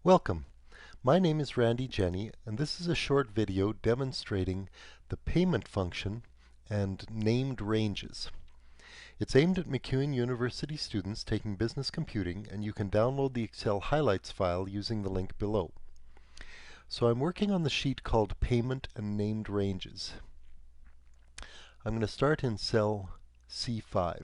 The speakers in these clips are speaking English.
Welcome. My name is Randy Jenny, and this is a short video demonstrating the payment function and named ranges. It's aimed at MacEwan University students taking business computing, and you can download the Excel highlights file using the link below. So I'm working on the sheet called Payment and Named Ranges. I'm going to start in cell C5.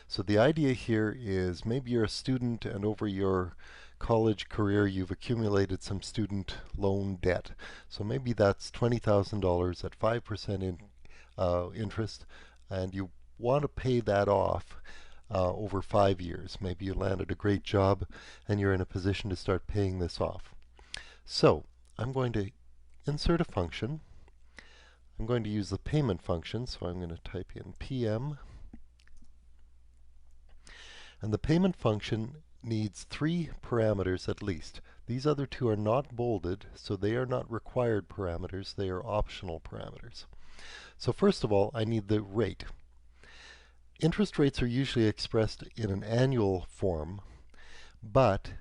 So the idea here is maybe you're a student and over your college career you've accumulated some student loan debt. So maybe that's $20,000 at 5% interest, and you want to pay that off over 5 years. Maybe you landed a great job and you're in a position to start paying this off. So I'm going to insert a function. I'm going to use the payment function, so I'm going to type in PM. And the payment function needs 3 parameters at least. These other 2 are not bolded, so they are not required parameters, they are optional parameters. So first of all, I need the rate. Interest rates are usually expressed in an annual form, but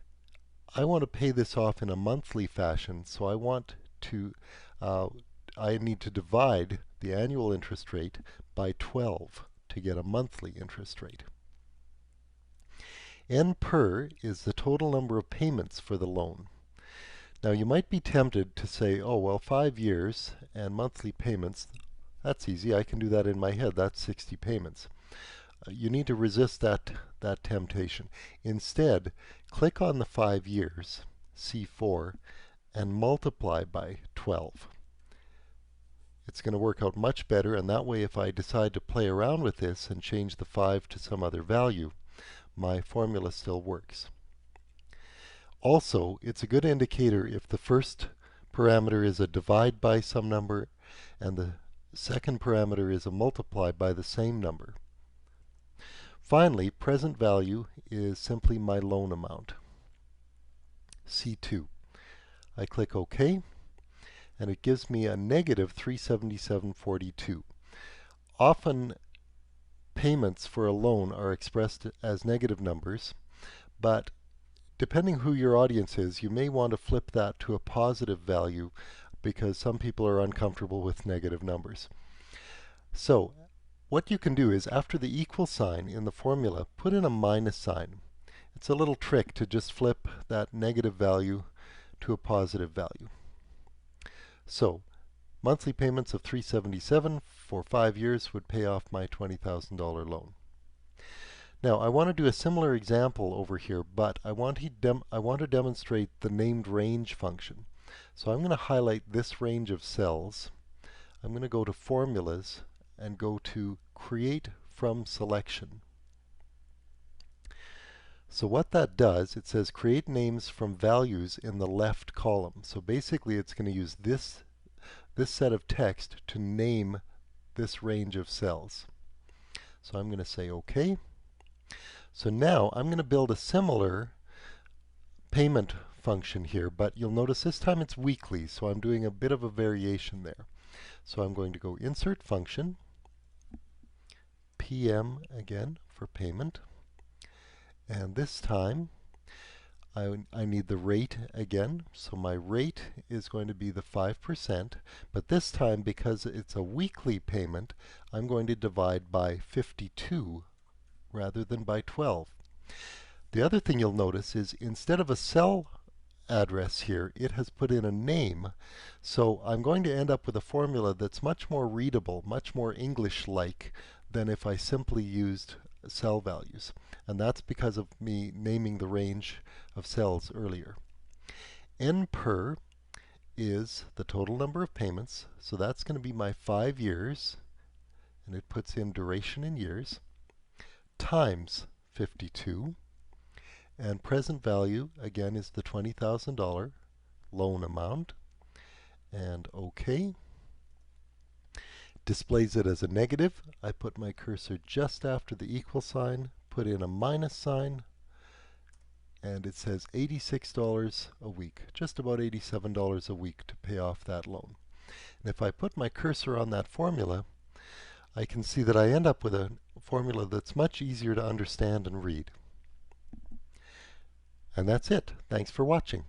I want to pay this off in a monthly fashion, so I need to divide the annual interest rate by 12 to get a monthly interest rate. N per is the total number of payments for the loan. Now you might be tempted to say, oh well, 5 years and monthly payments, that's easy, I can do that in my head, that's 60 payments. You need to resist that temptation. Instead, click on the 5 years, C4, and multiply by 12. It's going to work out much better, and that way if I decide to play around with this and change the 5 to some other value, my formula still works. Also, it's a good indicator if the first parameter is a divide by some number and the second parameter is a multiply by the same number. Finally, present value is simply my loan amount. C2. I click OK, and it gives me a negative 377.42. Often payments for a loan are expressed as negative numbers, but depending who your audience is, you may want to flip that to a positive value because some people are uncomfortable with negative numbers. So what you can do is after the equal sign in the formula, put in a minus sign. It's a little trick to just flip that negative value to a positive value. So monthly payments of $377 for 5 years would pay off my $20,000 loan. Now I want to do a similar example over here, but I want to demonstrate the named range function. So I'm going to highlight this range of cells. I'm going to go to Formulas and go to Create from Selection. So what that does, it says create names from values in the left column. So basically it's going to use this set of text to name this range of cells. So I'm going to say OK. So now I'm going to build a similar payment function here, but you'll notice this time it's weekly, so I'm doing a bit of a variation there. So I'm going to go Insert Function, PM again for payment, and this time I need the rate again, so my rate is going to be the 5%, but this time because it's a weekly payment, I'm going to divide by 52 rather than by 12. The other thing you'll notice is instead of a cell address here, it has put in a name, so I'm going to end up with a formula that's much more readable, much more English-like than if I simply used cell values. And that's because of me naming the range of cells earlier. N per is the total number of payments, so that's going to be my 5 years, and it puts in duration in years, times 52, and present value again is the $20,000 loan amount, and OK. Displays it as a negative. I put my cursor just after the equal sign, put in a minus sign, and it says $86 a week, just about $87 a week to pay off that loan. And if I put my cursor on that formula, I can see that I end up with a formula that's much easier to understand and read. And that's it. Thanks for watching.